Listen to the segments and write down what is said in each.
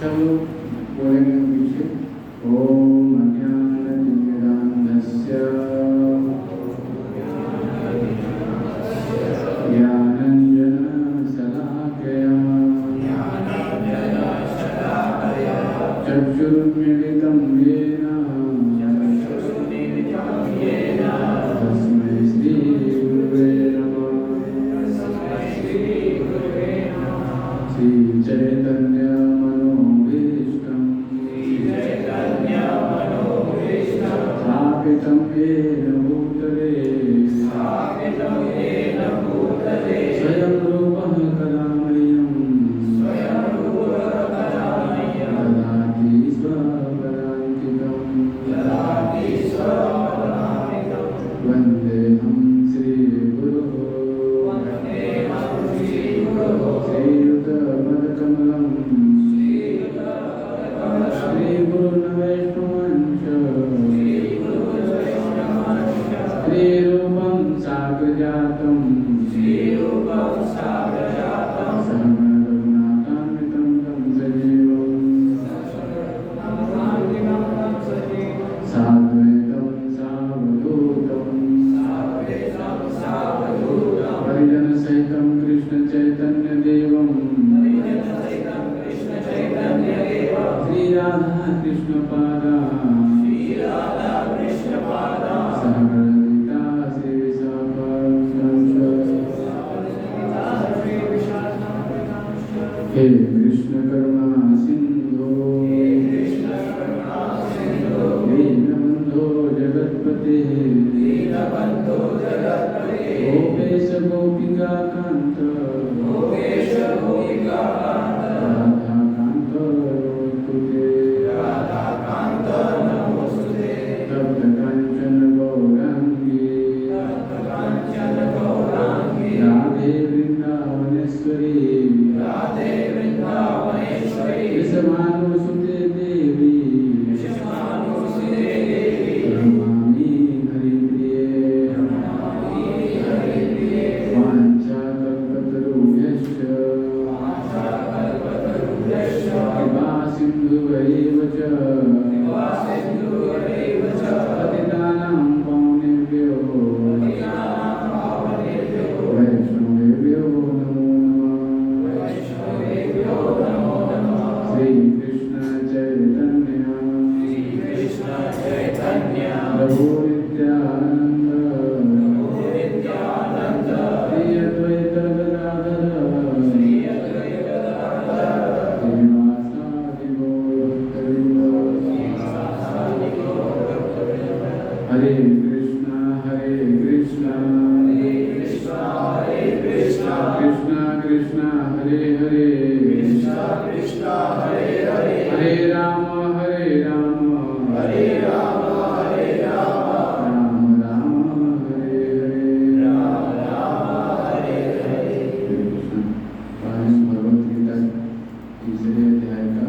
सब बोलेंगे पीछे। ओम अज्ञानतिमिरान्धस्य ज्ञानाञ्जनशलाकया चक्षुर्मीलितं येन तस्मै श्रीगुरुवे नमः। श्रीचैतन्यमनोभीष्टं स्थापितं येन भूतले स्वयं रूपः कदा मह्यं ददाति स्वपदान्तिकं वन्देऽहं श्रीगुरोः श्रीयुतपदकमलं श्रीगुरुन् वैष्णवांश्च श्रीरूपं साग्रजातं सहगणरघुनाथान्वितं तं सजीवं साद्वैतं सावधूतं परिजनसहितं कृष्णचैतन्यदेवं श्रीराधाकृष्णपादा सहगणललिता श्रीविशाखान्वितांश्च हे कृष्ण करुणा सिंधो दीनबन्धो जगत्पते गोपेश गोपिकान्त राधाकान्त नमोस्तुते तप्त काञ्चन गौराङ्गी राधे वृन्दावनेश्वरी वृषभानुसुते देवी नमामि हरिप्रिये वाञ्छाकल्पतरुभ्यश्च कृपा सिन्धुभैव च पतितानां पावनेभ्यो वैष्णवेभ्यो नमो नमः। श्रीकृष्ण चैतन्य प्रभु नित्यानन्द श्री अद्वैत गदाधर श्रीवासादि गौरभक्तवृन्द। हरे कृष्णा कृष्णा कृष्णा हरे हरे हरे राम राम राम हरे हरे। भगवत गीता तीसरे अध्याय का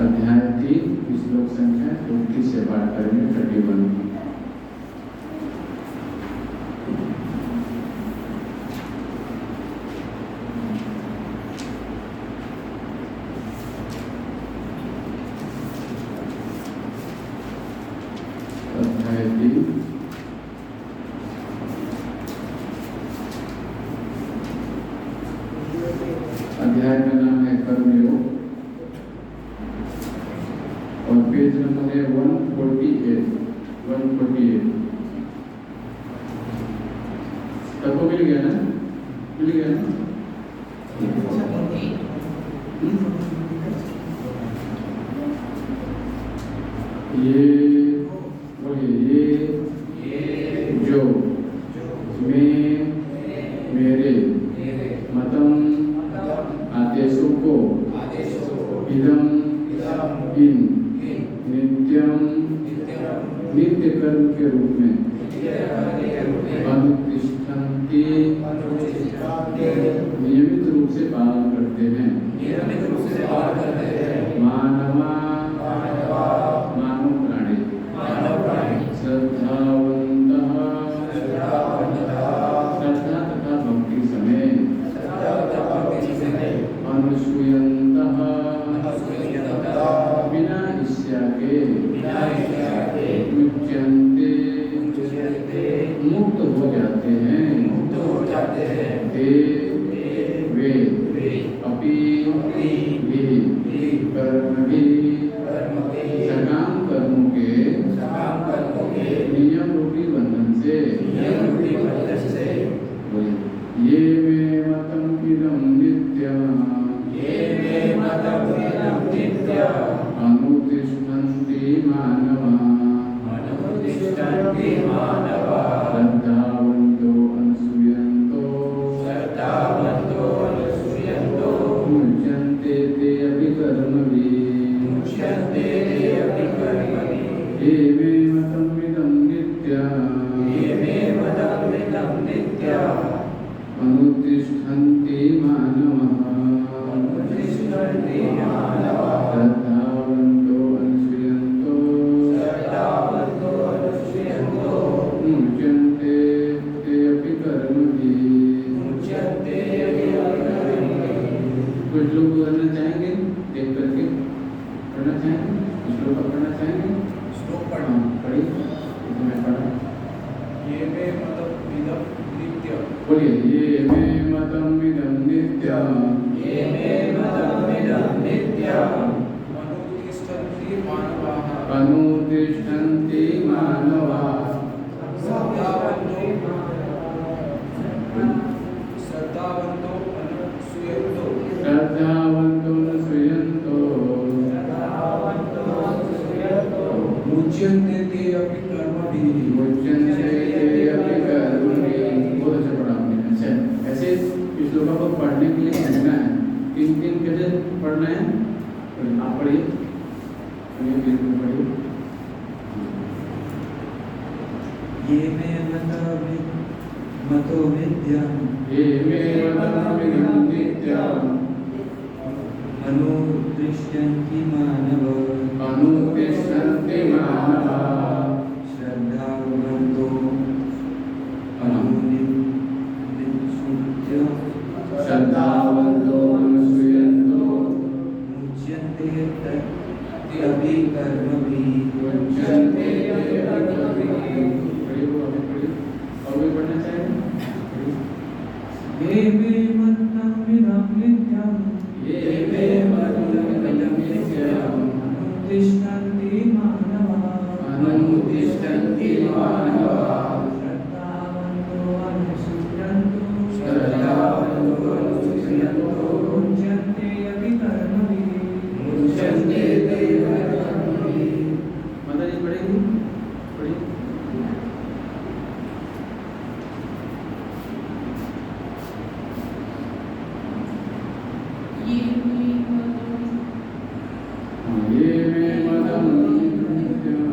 अध्याय 3 श्लोक संख्या 34 से पाठ करेंगे। 31 अध्याय 3 अध्याय का नाम है कर्मयोग और पेज नंबर है 148। सबको मिल गया ना? ये बोलिए, ये जो मैं मेरे मतम आदेशों को इदम इन नित्यम नित्य कर्म के रूप में अनुतिष्ठन्ति नियमित रूप से पालन करते हैं। मानवा मानव प्राणी श्रद्धावन्तः ते वे अपि कर्मभिः सकाम कर्मों के नियम रूपी बंधन से ये मे मतम इदं नित्यम् अनुतिष्ठन्ति मानवा श्रद्धावन्तो अनुसूयन्तो मुच्यन्ते ते अपि कर्मभिः ये मे मतम् इदं नित्यम् अनुतिष्ठन्ति मानवः श्रद्धावन्तो अनुसूयन्तो मुच्यन्ते ते अपि कर्मभिः। कुछ लोग करना चाहेंगे देख करके पढ़ना चाहेंगे श्लोक पढ़ना चाहेंगे श्लोक पढ़िए मैं पढ़ा ये मे मतम् इदं नित्यम् बोलिए ये मे मतम् इदं नित्यम् अनुतिष्ठन्ति मानवाः श्रद्धावन्तो अनुसूयन्तो मुच्यन्ते ते अपि कर्मभिः। बहुत अच्छा पढ़ा आपने। अच्छा ऐसे इस श्लोका को पढ़ने के लिए समझना है किन किन कैसे पढ़ना है आप पढ़िए पढ़िए। ये मे मतो विद्यम् अनुतिष्ठन्ति मानवा श्रद्धावन्तो अनुसूयन्तो मुच्यन्ते ते अपि कर्मभिः। और भी पढ़ना चाहेंगे ये मे मतम् इदं नित्यम् अनुतिष्ठन्ति मानवाः श्रद्धावन्तो अनुसूयन्तो मुच्यन्ते अपि कर्मभिः। माता जी पढ़ेगी पढ़िए। ये मे मतम् नित्यम्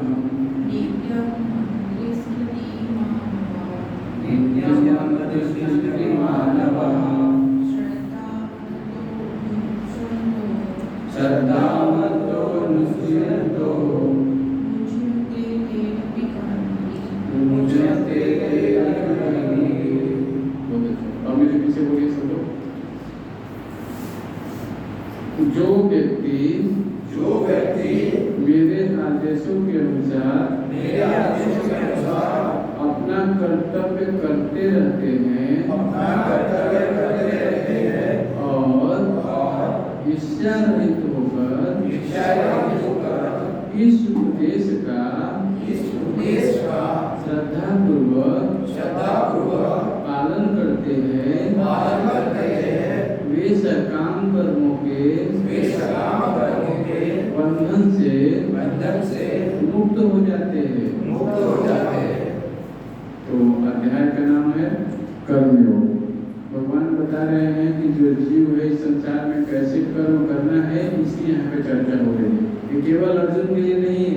मानवाः श्रद्धावन्तो अनुसूयन्तो मुच्यन्ते ते अपि कर्मभिः। और मेरे पीछे बोलिए सब लोग। जो व्यक्ति मेरे आदेशों के अनुसार अपना कर्तव्य करते रहते हैं और ईर्ष्या रहित होकर इस उपदेश का श्रद्धापूर्वक पालन करते हैं वे सकाम कर्मों के बंधन से मुक्त हो जाते हैं। तो अध्याय का नाम है कर्मयोग। भगवान बता रहे हैं कि जो जीव है इस संसार में कैसे कर्म करना है इसकी यहाँ पे चर्चा हो रही है। ये केवल अर्जुन के लिए नहीं है,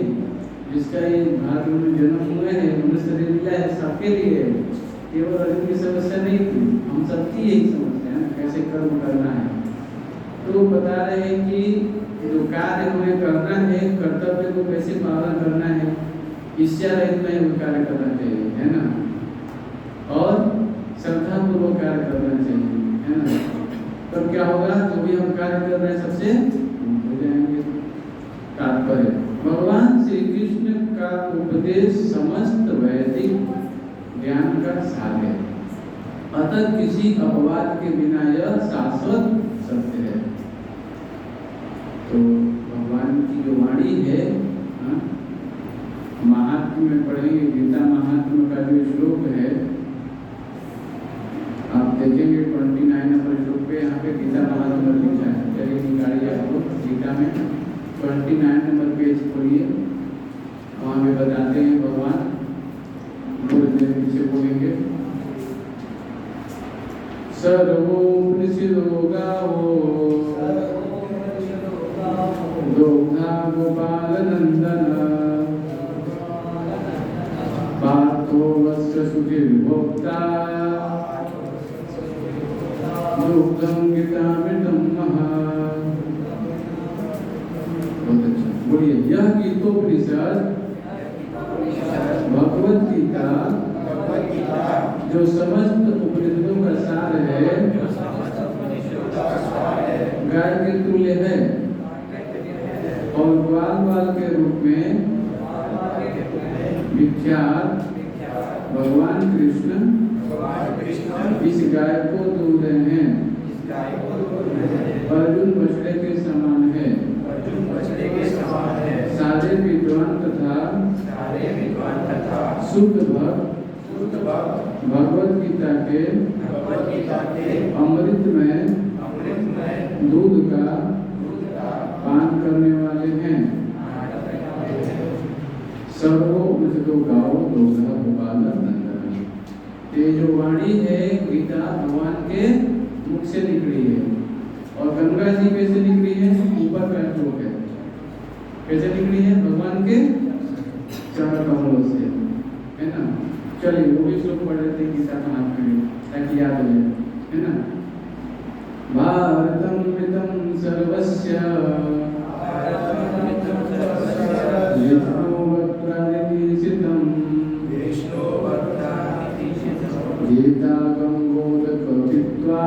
जिसका ये भारत में जन्म हुआ है मनुष्य शरीर मिला है सबके लिए है। केवल अर्जुन की समस्या नहीं थी, हम सबकी यही समस्या है कैसे कर्म करना है। तो बता रहे हैं कि जो कार्य हमें करना है कर्तव्य को कैसे पालन करना है, ईर्ष्या रहित में वो कार्य करना चाहिए है ना, और श्रद्धापूर्वक कार्य करना चाहिए है ना। तब क्या होगा जो भी हम कार्य कर रहे हैं सबसे हो जाएंगे। तात्पर्य भगवान श्री कृष्ण का उपदेश समस्त वैदिक ज्ञान का सार है। अतः किसी अपवाद के बिना यह शाश्वत सत्य है। तो भगवान की जो वाणी है, महात्म्य में पढ़ेंगे, गीता महात्म्य का जो श्लोक है, आप देखेंगे 29 नंबर श्लोक पे, यहाँ पे गीता महात्म्य लिखा है। चलिए निकालिए आपको गीता में 29 नंबर पेज खोलिए, वहाँ पे बताते हैं भगवान, बोलते पीछे बोलेंगे, सर्वोपनिषदो गावो दोग्धा गोपाल नंदन पार्थो वत्स सुधीर्भोक्ता दुग्धं गीतामृतं महा। बहुत अच्छा, बोलिए। यह गीतोपनिषद भगवत गीता जो समस्त उपनिषदों का सार है, गाय के तुल्य है और ग्वाल बाल के रूप में विख्यात भगवान कृष्ण इस गाय को दूध रहे हैं। अर्जुन बछड़े के समान है। सारे विद्वान तथा शुद्ध भक्त भगवत गीता के अमृत में दूध का पान करने वाले हैं। सर्वोपनिषदो गावो दोग्धा गोपाल नंदन। ये जो वाणी है गीता भगवान के मुख से निकली है। और गंगा जी कैसे निकली है? ऊपर का श्लोक है, कैसे निकली है? भगवान के चरण कमलों से, है ना। चलिए वो भी श्लोक पढ़ लेते हैं गीता महात्म्य में, ताकि याद हो जाए, है ना। भारतं मितं सर्वस्य गीता गंगोदकपित्वा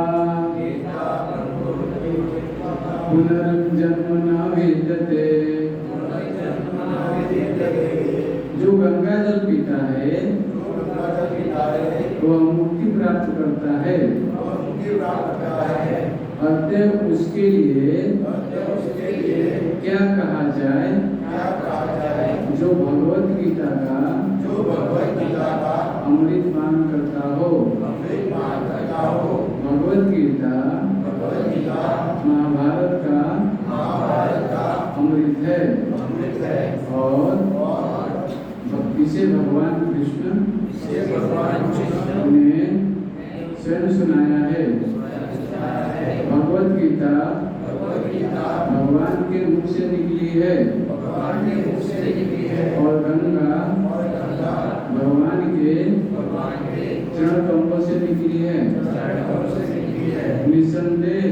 पुनर्जन्म न विद्यते। जो गंगा जल पीता है वह मुक्ति प्राप्त करता है। अतः उसके लिए क्या कहा जाए? जो भगवत गीता का अमृत पान करता हो। भगवत गीता महाभारत का अमृत है और इसे भगवान कृष्ण ने स्वयं सुनाया है। भगवत गीता भगवान के मुख से निकली है और गंगा भगवान के चरण कमलों से निकली है। निसंदेह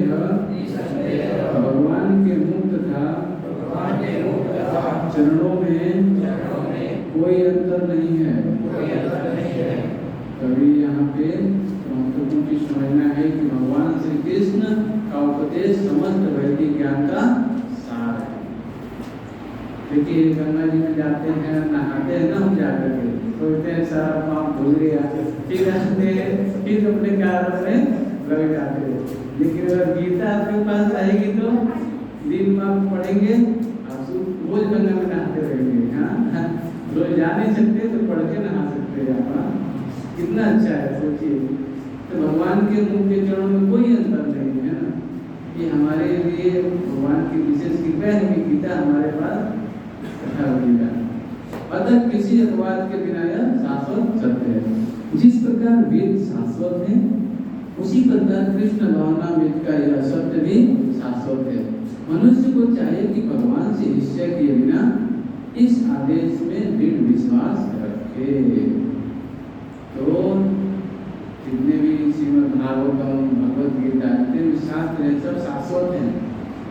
भगवान के मुख तथा चरणों में कोई अंतर नहीं है। तभी यहाँ पे महत्वपूर्ण चीज समझना है कि भगवान श्री कृष्ण का उपदेश समस्त वैदिक ज्ञान का सार है। देखिए गंगा जी में जाते हैं, नहाते हैं ना, हम जाकर के सोचते हैं सारा पाप धुल गया, फिर अपने कार्य में लग जाते हैं। लेकिन अगर गीता आपके पास रहेगी तो दिन में आप पढ़ेंगे, आप रोज गंगा में नहाते रहेंगे। हाँ, रोज जा नहीं सकते तो पढ़ के नहा सकते हैं आप। कितना अच्छा है, सोचिए। तो भगवान के मुख के चरणों में कोई अंतर नहीं है ना। ये हमारे लिए भगवान की विशेष कृपा है कि गीता हमारे पास कथा होगी। अतः किसी अपवाद के बिना यह शाश्वत सत्य है। जिस प्रकार वेद शाश्वत है उसी प्रकार कृष्ण भावनामृत का यह सत्य भी शाश्वत है। मनुष्य को चाहिए कि भगवान से निश्चय किए बिना इस आदेश में दृढ़ विश्वास रखे। तो जितने भी श्रीमद् भागवतम, भगवद गीता, जितने भी शास्त्र हैं सब शाश्वत हैं।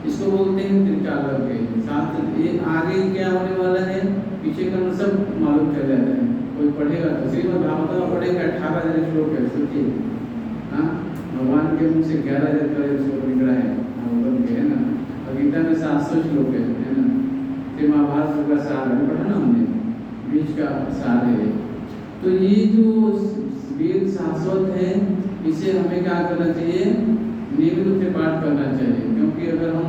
इसको बोलते हैं त्रिकालज्ञ शास्त्र। ये आगे क्या होने वाला है, पीछे का सब मालूम चल जाता है। कोई पढ़ेगा तो श्रीमद् भागवतम पढ़ेगा, 18,000 श्लोक है, सोचिए। हाँ, भगवान के मुख से 11,000 श्लोक निकला है भागवत के, है ना। और गीता में 700 श्लोक है ना। फिर महाभारत का सार है, पढ़ा ना हमने, बीच का सार है। तो ये जो वेद शाश्वत है इसे हमें क्या करना चाहिए, नियमित रूप से पाठ करना चाहिए। क्योंकि अगर हम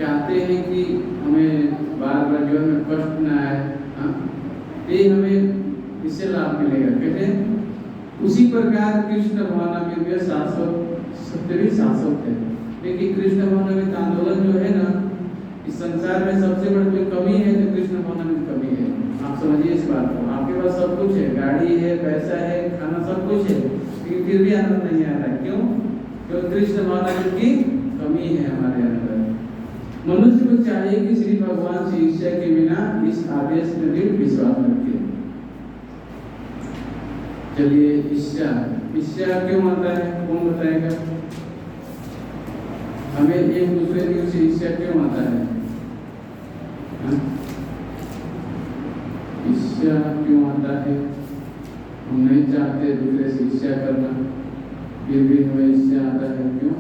चाहते हैं कि हमें बार बार जीवन में कष्ट न आए, ये हमें इससे लाभ मिलेगा। कहते हैं उसी प्रकार कृष्ण भावनामृत में शाश्वत सत्य भी शाश्वत है। लेकिन कृष्ण भावनामृत आंदोलन जो है ना, इस संसार में सबसे बड़ी कोई कमी है तो कृष्ण भावनामृत कमी है। आप समझिए इस बात को। आपके पास सब कुछ है, गाड़ी है, पैसा है, खाना, सब कुछ है, लेकिन फिर भी आनंद नहीं आ रहा। क्यों? क्योंकि कृष्ण भावनामृत की कमी है हमारे अंदर। मनुष्य को चाहिए कि श्री भगवान से ईर्ष्या के बिना इस आदेश में दृढ़ विश्वास रखे। चलिए, ईर्ष्या क्यों आता है, कौन बताएगा? हमें एक दूसरे की से ईर्ष्या क्यों आता है? ईर्ष्या क्यों आता है? हम नहीं चाहते दूसरे से ईर्ष्या करना, फिर भी हमें ईर्ष्या आता है। क्यों?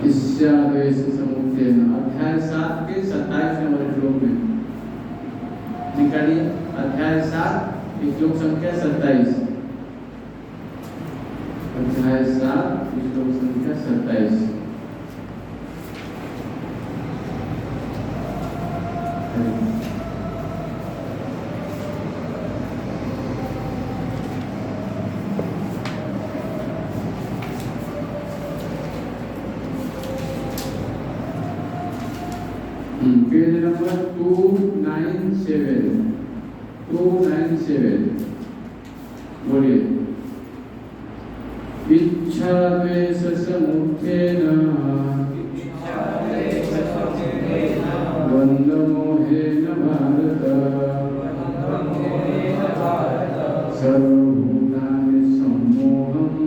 ईर्ष्या द्वेष समुत्थेन, अध्याय 7 के 27 नंबर श्लोक में निकालिए। अध्याय 7 श्लोक संख्या 27। अध्याय 7 श्लोक संख्या 27। Page number 297। बोलिए। इच्छा द्वेष समुत्थेन द्वंद्व मोहेन भारत सर्वभूतानि सम्मोहम्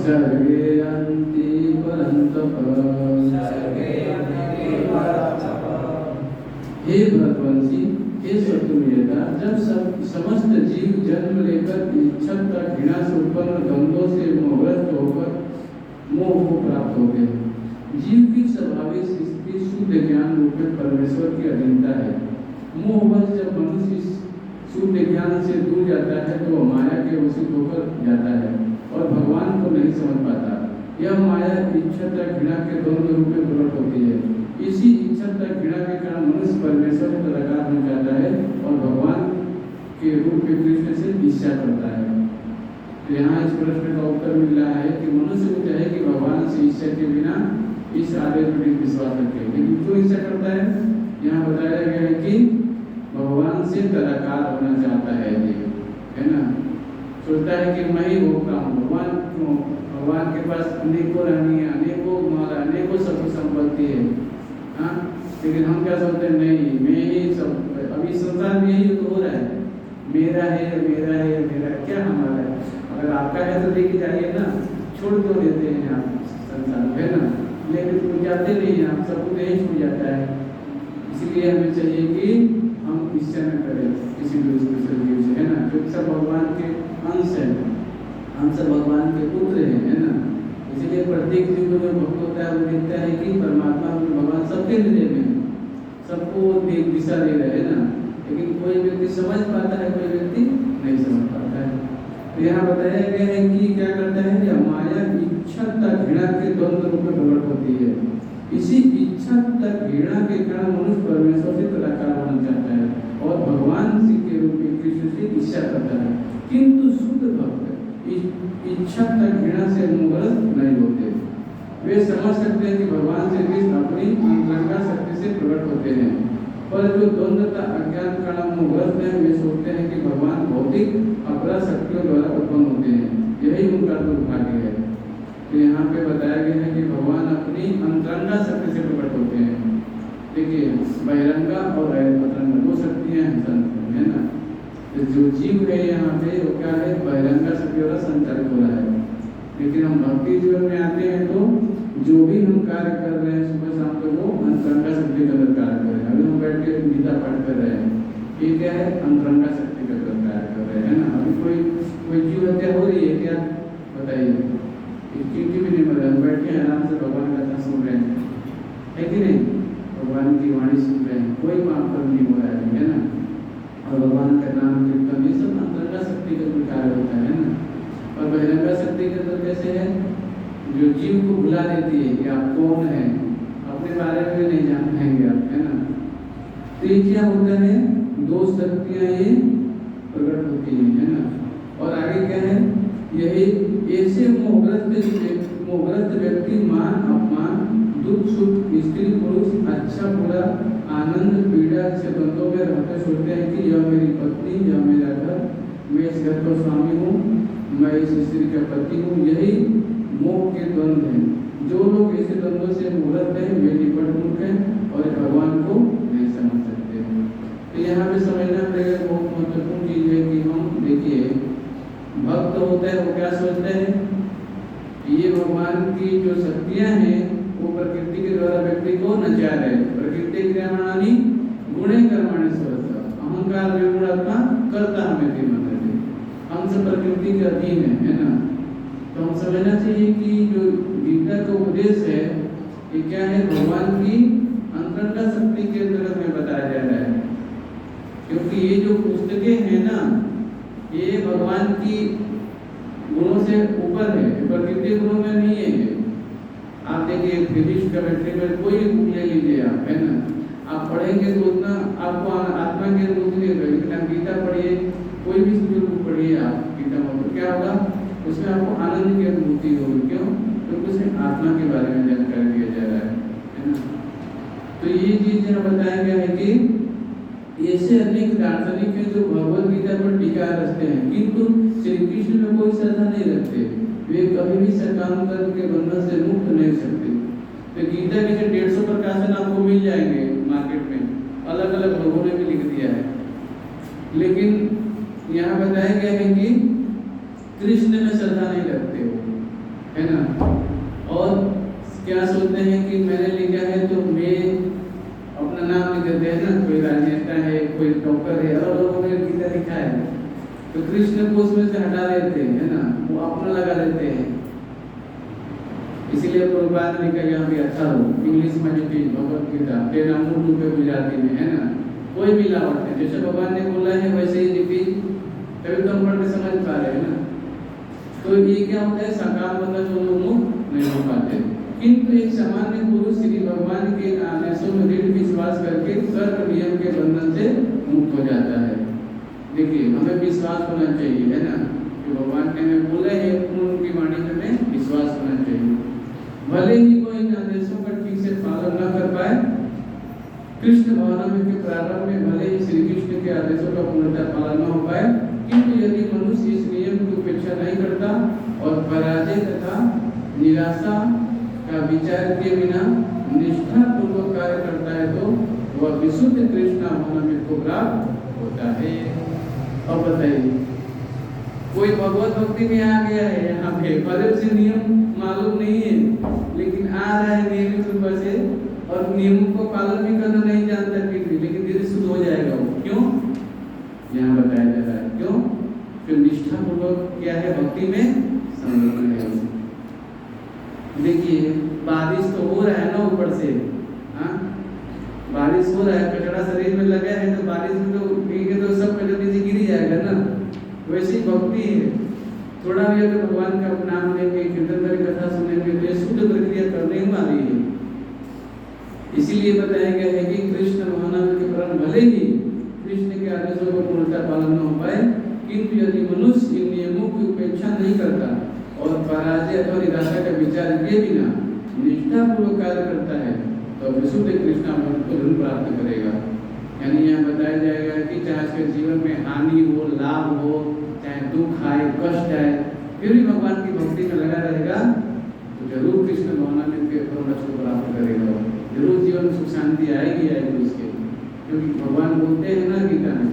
सर्गे यान्ति परन्तप। हे भरतवंशी, हे शत्रुघ्न, जब समस्त जीव जन्म लेकर इच्छा तक घृणा से उत्पन्न द्वंद्वों से मोहग्रस्त होकर मोह को प्राप्त होते हैं। जीव की स्वाभाविक स्थिति शुद्ध ज्ञान रूप में परमेश्वर की अधीनता है। मोहवश जब मनुष्य शुद्ध ज्ञान से दूर जाता है तो वह माया के वशीभूत होकर जाता है और भगवान को नहीं समझ पाता। यह माया इच्छा तक घृणा के द्वंद्व रूप में प्रकट होती है। इसी इच्छा तक घृणा के कारण मनुष्य परमेश्वर से तदाकार हो जाता है और भगवान के रूप में कृष्ण से ईर्ष्या करता है। तो यहाँ इस प्रश्न का उत्तर मिल रहा है कि मनुष्य को चाहे कि भगवान से ईर्ष्या के बिना इस आदेश पर विश्वास रखे। लेकिन क्यों ईर्ष्या करता है? यहाँ बताया गया है कि भगवान से तदाकार होना चाहता है ये, है ना। सोचता है कि मैं ही भोगता हूँ, भगवान के पास अनेकों रानियाँ, अनेकों माला, अनेकों सब संपत्ति है। हाँ, लेकिन हम क्या सोचते हैं, नहीं मैं ही सब, अभी संसार में यही तो हो रहा है, मेरा है मेरा है मेरा, क्या हमारा है? अगर आपका है तो लेके जाइए ना, छोड़ तो देते हैं आप संसार में, है ना, लेकिन तो जाते नहीं हैं आप, सब कुछ यही छूट जाता है। इसलिए हमें चाहिए कि हम ईर्ष्या न करें किसी दूसरे जीव से, है ना, क्योंकि सब भगवान के अंश है, हम सब भगवान के पुत्र हैं, है ना। इसलिए प्रत्येक जीव को जो भक्त होता है वो देखता है कि परमात्मा भगवान सबके हृदय में, सबको दिशा दे रहे हैं ना। लेकिन कोई व्यक्ति समझ पाता है, कोई व्यक्ति नहीं समझ पाता है। तो यहाँ बताया गया है कि क्या करता है, यह माया इच्छा तक घृणा के द्वंद्व रूप में प्रकट होती है। इसी इच्छा तक घृणा के कारण मनुष्य परमेश्वर से तदाकार होना चाहता है और भगवान जी के रूप में कृष्ण से ईर्ष्या करता है। किंतु शुद्ध भक्त इच्छा तक घृणा से मोहग्रस्त नहीं होते। वे समझ सकते हैं कि भगवान श्री कृष्ण अपनी अंतरंगा शक्ति से प्रकट होते हैं, पर जो द्वंद्वता अज्ञान कारण मोहग्रस्त है वे सोचते हैं कि भगवान भौतिक अपराध शक्तियों द्वारा उत्पन्न होते हैं। यही उनका दुर्भाग्य है। तो यहाँ पे बताया गया है कि भगवान अपनी अंतरंगा शक्ति से प्रकट होते हैं। देखिए, बहिरंगा और अंतरंगा दो शक्तियाँ हैं, है ना। तो जो जीव है यहाँ पे वो क्या है, बहिरंगा शक्ति द्वारा संचालित हो रहा है। लेकिन हम भक्ति जीवन में आते हैं तो जो भी हम कार्य कर रहे हैं सुबह शाम को वो अंतरंगा शक्ति का कार्य कर रहे हैं। अभी हम बैठ के गीता पाठ कर रहे हैं, ये क्या है, अंतरंगा शक्ति का कार्य कर रहे हैं ना। अभी कोई जीव हत्या हो रही है क्या, बताइए, भी नहीं मदद, हम बैठे आराम से भगवान का कथा सुन रहे हैं, है कि नहीं? भगवान की वाणी सुन रहे हैं, कोई पाप नहीं हो रहा है ना? और भगवान का नाम कीर्तन, ये सब अंतरंगा शक्ति का प्रकार होता है ना? और बहिरंगा शक्ति के अंदर कैसे है? जो जीव को भुला देती है कि आप कौन है, अपने बारे में नहीं जान पाएंगे आप, है ना? तो ये क्या होता है? दो शक्तियां ये प्रकट होती है ना? और आगे क्या है? यही ऐसे मोहग्रस्त व्यक्ति मान अपमान दुख सुख स्त्री पुरुष अच्छा बुरा आनंद पीड़ा से द्वंद्वों में रहते सोचते हैं कि यह मेरी पत्नी, यह मेरा घर, मैं इस घर का स्वामी हूँ, मैं इस स्त्री का पति हूँ। यही मोह के द्वंद्व हैं। जो लोग ऐसे द्वंद्वों से मुहूर्त है वे निपट मूर्ख हैं और भगवान को नहीं समझ सकते। तो यहाँ पे समझना पड़ेगा, बहुत महत्वपूर्ण चीज है कि हम देखिए, भक्त होता है वो क्या सोचता है? ये भगवान की जो शक्तियां हैं वो प्रकृति के द्वारा व्यक्ति को नचा रहे। प्रकृति क्रियमाणानि गुणे कर्माणि स्वतः अहंकार विगुणात्मा कर्ता हमें थे मन थे। हम सब प्रकृति के अधीन है ना? तो हम समझना चाहिए कि जो गीता का उपदेश है ये क्या है? भगवान की अंतरंगा शक्ति के अंतर्गत में बताया जा रहा है। क्योंकि ये जो पुस्तकें हैं ना, ये भगवान की गुणों से ऊपर है, प्रकृति गुणों में नहीं है। आप देखिए फिजिक्स केमिस्ट्री में कोई भी बुक ले लीजिए आप, है ना? आप पढ़ेंगे तो उतना आपको आत्मा की अनुभूति नहीं होगी। लेकिन आप गीता पढ़िए, कोई भी बुक पढ़िए आप गीता में, तो क्या होगा? उसमें आपको आनंद की अनुभूति होगी। क्यों? क्योंकि उसमें आत्मा के बारे में जानकारी दिया जा रहा है ना? तो ये चीज यहाँ बताया गया है कि ऐसे अनेक दार्शनिक हैं जो भगवत गीता पर टीका रचते हैं, किंतु श्री कृष्ण में कोई श्रद्धा नहीं रखते। वे कभी भी सकाम कर्म के बंधन से मुक्त नहीं सकते। तो गीता के जो 150 प्रकाशन आपको मिल जाएंगे मार्केट में, अलग अलग लोगों ने भी लिख दिया है। लेकिन यहाँ बताया गया है कि कृष्ण में श्रद्धा नहीं रखते हो, है ना? और क्या सोचते हैं कि मैंने लिखा है तो मैं अपना नाम लिख देते हैं ना, कोई राजनेता है, कोई डॉक्टर है, और लोगों ने गीता लिखा है तो कृष्ण को उसमें से हटा देते हैं, है ना? वो अपना लगा देते हैं। इसीलिए प्रभुपाद ने लिखा यहाँ पे अच्छा हो इंग्लिश में जो चीज भगवत गीता तेरा मूल रूप है गुजराती में, है ना? कोई भी लावट है, जैसे भगवान ने बोला है वैसे ही लिखी, तभी तो हम पढ़ के समझ पा रहे हैं ना? तो ये क्या होता है? सकाम बंधन जो लोग मुक्त नहीं हो पाते। किंतु एक सामान्य पुरुष श्री भगवान के आदेशों में दृढ़ विश्वास करके सर्व नियम के बंधन से मुक्त हो जाता है। देखिए हमें विश्वास होना चाहिए, है ना? कि भगवान ने हमें बोले हैं, उनकी वाणी में हमें विश्वास होना चाहिए। भले ही कोई इन आदेशों का ठीक से पालन न कर पाए, कृष्ण भावना के प्रारंभ में भले ही श्री कृष्ण के आदेशों का पूर्णतः पालन न हो पाए, किंतु यदि मनुष्य इस नियम की उपेक्षा नहीं करता और पराजय तथा निराशा का विचार किए बिना निष्ठा पूर्वक कार्य करता है तो वह विशुद्ध कृष्ण भावना को प्राप्त होता है। अब बताइए, कोई भगवत भक्ति में आ गया है यहाँ पे, भले से नियम मालूम नहीं है लेकिन आ रहा है नियमित रूप से और नियमों को पालन भी करना नहीं जानता फिर भी, लेकिन धीरे शुद्ध हो जाएगा वो। क्यों? यहाँ बताया जा रहा है क्यों? जो निष्ठा पूर्वक क्या है भक्ति में संलग्न है। देखिए बारिश तो हो रहा है ना ऊपर से, हाँ बारिश हो रहा है, कचरा शरीर में लगा है तो बारिश में तो भीगे तो सब कचरा नीचे गिर जाएगा ना। वैसी भक्ति है, थोड़ा भी अगर भगवान का नाम लेंगे, कीर्तन की कथा सुनेंगे तो ये शुद्ध प्रक्रिया करने वाली है। इसीलिए बताया गया है कि कृष्ण भावना के प्राण भले ही कृष्ण के आदेशों को पूर्णतः पालन न हो पाए, किंतु यदि मनुष्य इन नियमों की उपेक्षा नहीं करता और पराजय अथवा निराशा का विचार किए बिना निष्ठापूर्वक कार्य करता है तो विशुद्ध कृष्ण को जरूर प्राप्त करेगा। यानी यहाँ बताया जाएगा कि चाहे उसके जीवन में हानि हो, लाभ हो, चाहे दुख आए, कष्ट आए, फिर भी भगवान की भक्ति में लगा रहेगा तो जरूर कृष्ण भावना में को प्राप्त करेगा। जरूर जीवन में सुख शांति आएगी उसके, क्योंकि भगवान बोलते हैं ना गीता में,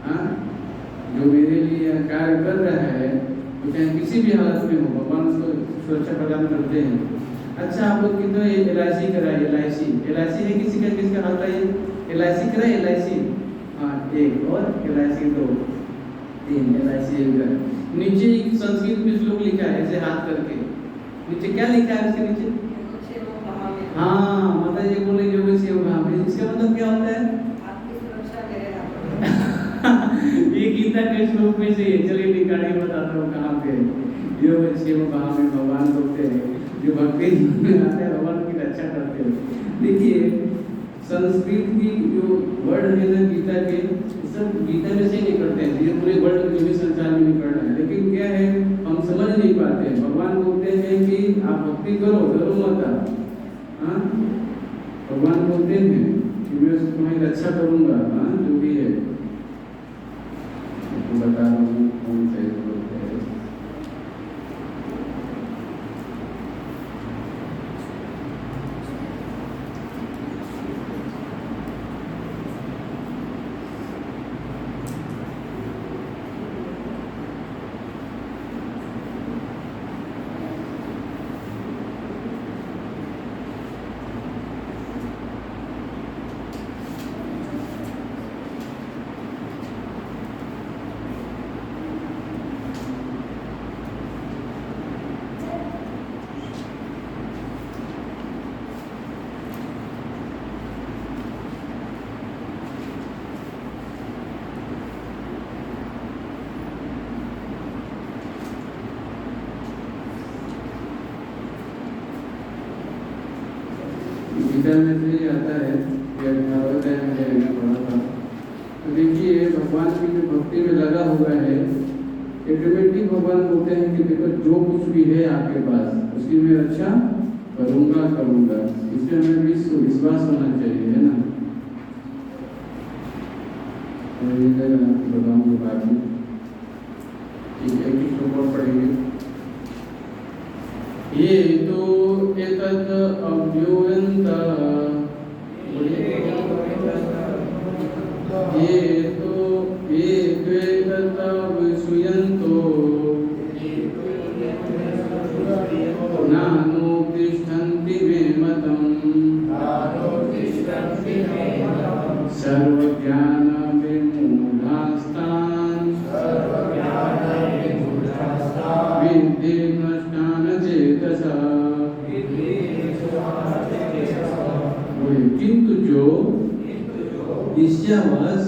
हाँ जो मेरे लिए कार्य कर रहा है तो चाहे किसी भी हालत में हो भगवान उसको सुरक्षा प्रदान करते हैं। अच्छा आप लोग कितने LIC कराए? LIC है किसी का, किसका हाल है? LIC कराए LIC, हाँ एक, और LIC 2 3 LIC एक। नीचे संस्कृत में श्लोक लिखा है ऐसे हाथ करके, नीचे क्या लिखा है उसके नीचे? हाँ, माता जी बोले जो सेव भाव, इसका मतलब क्या होता है? ये गीता के श्लोक में से है। चलिए निकाल के बताता हूँ कहाँ पे। योग सेव भाव में भगवान बोलते हैं जो भक्ति में आते हैं भगवान की रक्षा करते हैं। देखिए संस्कृत की जो वर्ड है ना गीता के, सब गीता में से निकलते हैं, ये पूरे वर्ल्ड में जो भी संसार में निकल रहा है, लेकिन क्या है हम समझ नहीं पाते हैं। भगवान बोलते हैं कि आप भक्ति करो, डरो मत। हाँ, भगवान बोलते हैं कि मैं तुम्हारी रक्षा करूंगा। हाँ, जो भी है तो बता रहा हूँ कौन से बोलते हैं। गीता में से ये आता है कि 18वें अध्याय में मैंने पढ़ा था। तो देखिए भगवान की जो भक्ति में लगा हुआ है, ऑटोमेटिक भगवान बोलते हैं कि देखो जो कुछ भी है आपके पास उसकी मैं रक्षा करूंगा। इसमें हमें विश्वास होना चाहिए, है ना। और ये मैं आपको बताऊंगा बाद में। ठीक है, एक श्लोक और पढ़ेंगे। ये तो एतत् अव्यूयन्त, ये त्वेतत् विसूयन्तो नानो तिष्ठन्ति मे मतम् सर्वज्ञान विमूढास्तान् विद्धि नष्टान् चेतसा। किंतु जो ईर्ष्यावश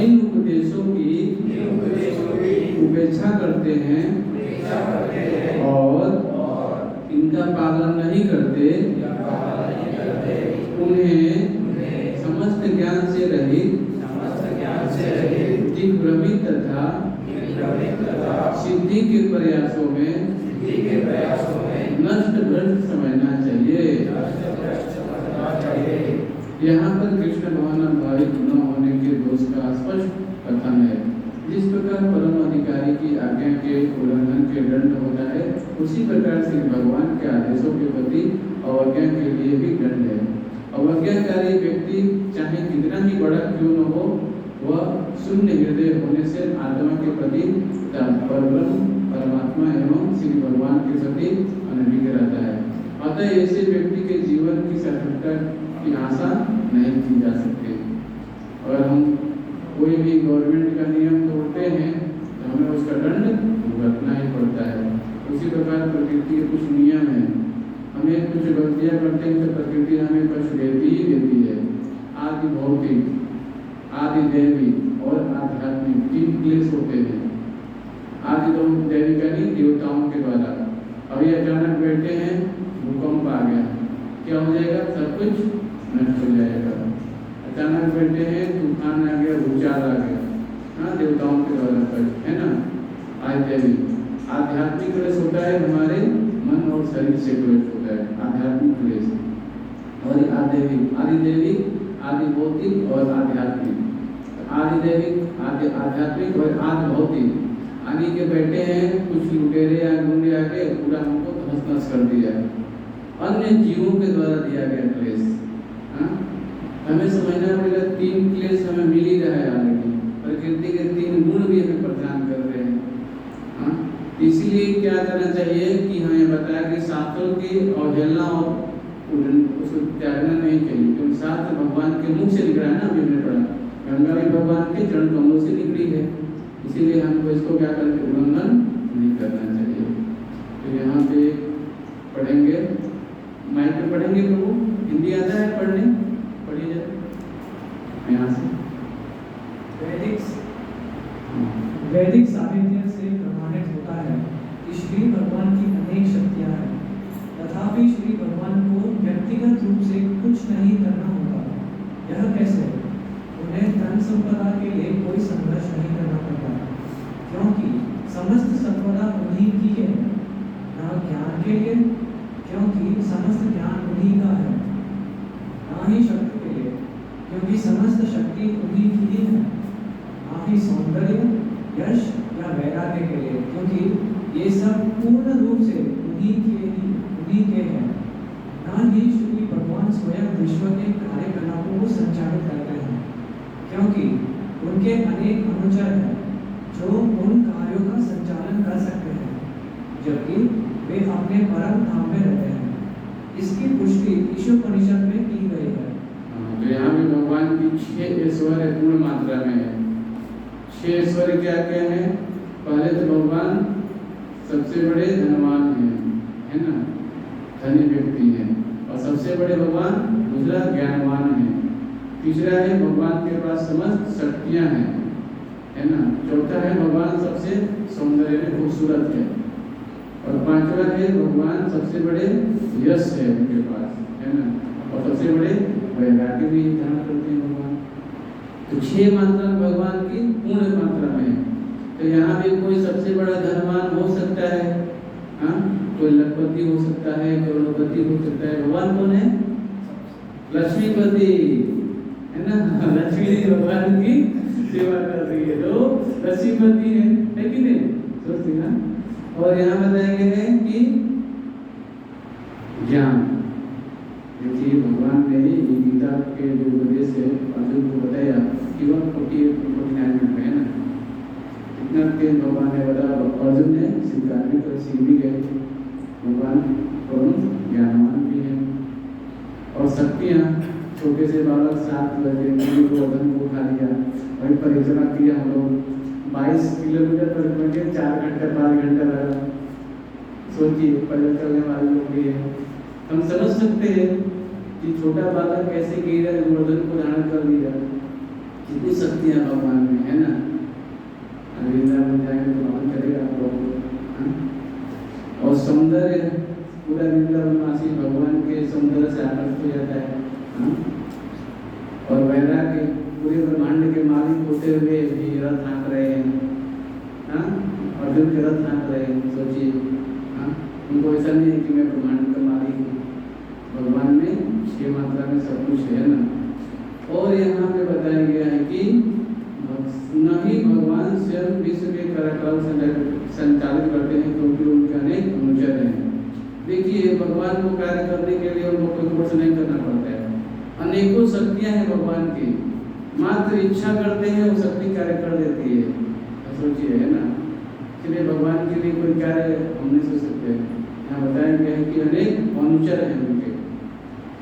इन उपदेशों की उपेक्षा करते हैं और इनका पालन नहीं करते, उन्हें समस्त ज्ञान से रहित दिग्भ्रमित तथा सिद्धि के प्रयासों में नष्ट भ्रष्ट समझना चाहिए। यहाँ पर कृष्ण भावनाभावित न होने के दोष का स्पष्ट कथन है। जिस प्रकार परम अधिकारी की आज्ञा के उल्लंघन के दंड होता है, उसी प्रकार से भगवान के आदेशों के प्रति अवज्ञा के लिए भी दंड है। अवज्ञाकारी व्यक्ति चाहे कितना ही बड़ा क्यों न हो, वह शून्य हृदय होने से आत्मा के प्रति परमात्मा एवं श्री भगवान के प्रति अनभिज्ञ रहता है। अतः ऐसे व्यक्ति के जीवन की सार्थकता की आशा नहीं की जा सकती। अगर हम कोई भी गवर्नमेंट का नियम तोड़ते हैं तो हमें उसका दंड भुगतना ही पड़ता है। उसी प्रकार प्रकृति के कुछ नियम हैं, हमें कुछ गलतियां करते हैं तो प्रकृति हमें कष्ट देती ही देती है। आदि भौतिक, आदि दैवी और आध्यात्मिक 3 क्लेश होते हैं। आदि तो दैविकानी देवताओं के द्वारा, अभी अचानक बैठे हैं भूकंप आ गया, क्या हो जाएगा? सब कुछ नष्ट हो जाएगा। अचानक बैठे हैं तूफान आ गया, भूचाल आ गया, हाँ, देवताओं के द्वारा कष्ट, है ना। आध्यात्मिक क्लेश होता है हमारे मन और शरीर से क्लेश होता है, आध्यात्मिक क्लेश। और आदिदैविक, आदि भौतिक और आध्यात्मिक। आदिदैविक, आध्यात्मिक और आदि भौतिक आने के बैठे हैं, कुछ लुटेरे या गुंडे आके पूरा हमको तहस-नहस कर दिया। अन्य जीवों के द्वारा दिया गया क्लेश, हाँ, हमें समझना पड़ेगा 3 क्लेश हमें मिल ही रहा है ऑलरेडी। प्रकृति के 3 गुण भी हमें प्रदान कर रहे हैं, हाँ। इसीलिए क्या करना चाहिए कि हमें बताया कि शास्त्रों की अवहेलना और उसको त्यागना नहीं चाहिए, क्योंकि शास्त्र भगवान के मुख से निकला है ना। अभी हमने पढ़ा गंगा भी भगवान के चरण कमलों से निकली है, इसीलिए हमको इसको क्या करके उल्लंघन नहीं करना चाहिए। तो यहाँ पे पढ़ेंगे, माइक पे पढ़ेंगे। प्रभु हिंदी आता है पढ़ने? पढ़िए जरा यहाँ से। वैदिक साहित्य से प्रमाणित होता है कि श्री भगवान की अनेक शक्तियां हैं, तथापि श्री भगवान को व्यक्तिगत रूप से कुछ नहीं करना होता। यह कैसे? उन्हें धन संपदा के लिए कोई संघर्ष नहीं करना पड़ता, क्योंकि समस्त संपदा उन्हीं की है। न ज्ञान के लिए, क्योंकि समस्त ज्ञान उन्हीं का है। न ही शक्ति के लिए, क्योंकि समस्त शक्ति उन्हीं की ही है। न ही सौंदर्य, यश या वैराग्य के लिए, क्योंकि ये सब पूर्ण रूप से उन्हीं के हैं। न ही श्री भगवान स्वयं विश्व के कार्यकलापों को संचालित करते हैं, क्योंकि उनके अनेक अनुचर हैं जो उन कार्यों का संचालन कर सकते हैं, जबकि वे अपने परम धाम में रहते हैं। इसकी पुष्टि ईशोपनिषद में की गई है। तो यहाँ भी भगवान की 6 ऐश्वर्य पूर्ण मात्रा में है। 6 ऐश्वर्य क्या क्या है? पहले तो भगवान सबसे बड़े धनवान हैं, है ना, धनी व्यक्ति है। और सबसे बड़े भगवान दूसरा ज्ञानवान है। तीसरा है भगवान के पास समस्त शक्तियां हैं, है ना। चौथा है भगवान सबसे सौंदर्य में खूबसूरत है। और पांचवा है भगवान सबसे बड़े यश है उनके पास, है ना। और सबसे बड़े वैराग्य भी धारण करते हैं भगवान। तो 6 मात्रा भगवान की पूर्ण मात्रा में है। तो यहाँ भी कोई सबसे बड़ा धनवान हो सकता है, हाँ, कोई लखपति हो सकता है, करोड़पति हो सकता है। भगवान कौन है? लक्ष्मीपति, है ना। लक्ष्मी भगवान की सेवा कर रही है तो लक्ष्मीपति है कि नहीं? सोचते ना। और यहाँ बताया गया है कि ज्ञान, देखिए भगवान ने ही गीता के जो उपदेश है अर्जुन को बताया कि वह 49 मिनट में, है ना। इतना के भगवान ने बताया, अर्जुन ने स्वीकार भी कर, सीख भी गए। भगवान ज्ञानवान भी है। और शक्तियाँ, छोटे से बालक 7 बजे गोवर्धन को उठा लिया, वही परिक्रमा किया हम लोग 22 किलोमीटर परिक्रमा किया, 4 घंटे 5 घंटा लगा। सोचिए पैदल चलने वाले लोग भी है। हम समझ सकते हैं कि छोटा बालक कैसे गिरा, गोवर्धन को धारण कर लिया। कितनी शक्तियाँ भगवान में, है ना। वृंदावन जाएंगे तो मालूम चलेगा आप लोगों को। और सौंदर्य, पूरा वृंदावनवासी भगवान के सौंदर्य से आकर्षित हो जाता है, हाँ? और वैराग्य, पूरे ब्रह्मांड के मालिक होते हुए भी रथ हाँक रहे हैं, हाँ, अर्जुन के रथ हाँक रहे हैं। सोचिए, हाँ, उनको ऐसा नहीं है कि मैं ब्रह्मांड का मालिक हूँ। भगवान में 6 मात्रा में सब कुछ है ना। और यहाँ पे बताया गया है कि न ही भगवान स्वयं विश्व के कार्यकलाप संचालित करते हैं, क्योंकि उनके अनेक अनुचर हैं। देखिए भगवान को कार्य करने के लिए उनको कोई कोर्स नहीं करना पड़ता है। अनेकों शक्तियां हैं भगवान की, मात्र इच्छा करते हैं वो शक्ति कार्य कर देती है। सोचिए, है ना। इसलिए भगवान के लिए कोई कार्य हम नहीं सोच सकते। यहाँ बताया गया है कि अनेक अनुचर हैं उनके